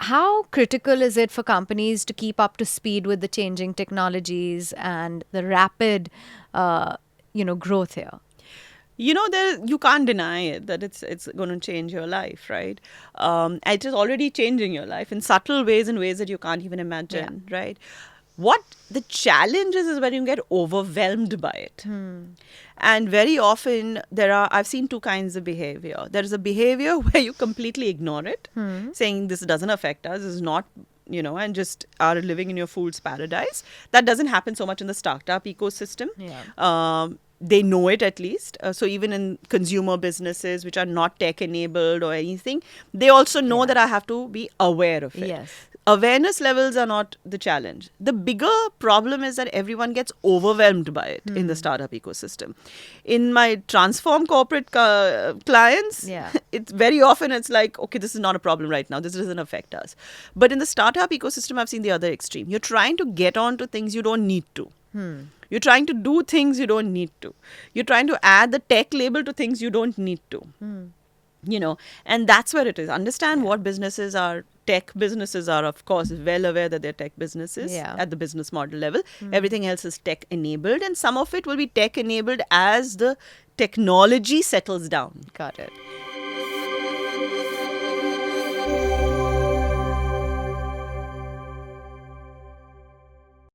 How critical is it for companies to keep up to speed with the changing technologies and the rapid, uh, growth here? There you can't deny it that it's going to change your life, right? It is already changing your life in subtle ways, in ways that you can't even Yeah. imagine, right? What the challenge is when you get overwhelmed by it. And very often I've seen two kinds of behavior. There is a behavior where you completely ignore it, saying this doesn't affect us, this is not, and just are living in your fool's paradise. That doesn't happen so much in the startup ecosystem. Yeah. They know it at least. So even in consumer businesses which are not tech enabled or anything, they also know Yeah. that I have to be aware of it. Yes. Awareness levels are not the challenge. The bigger problem is that everyone gets overwhelmed by it in the startup ecosystem. In my transform corporate clients, Yeah. it's very often it's like, okay, this is not a problem right now, this doesn't affect us. But in the startup ecosystem, I've seen the other extreme. You're trying to get on to things you don't need to. You're trying to do things you don't need to. You're trying to add the tech label to things you don't need to. And that's where it is. Understand what businesses are. Tech businesses are, of course, well aware that they're tech businesses Yeah. at the business model level. Everything else is tech enabled, and some of it will be tech enabled as the technology settles down. Got it.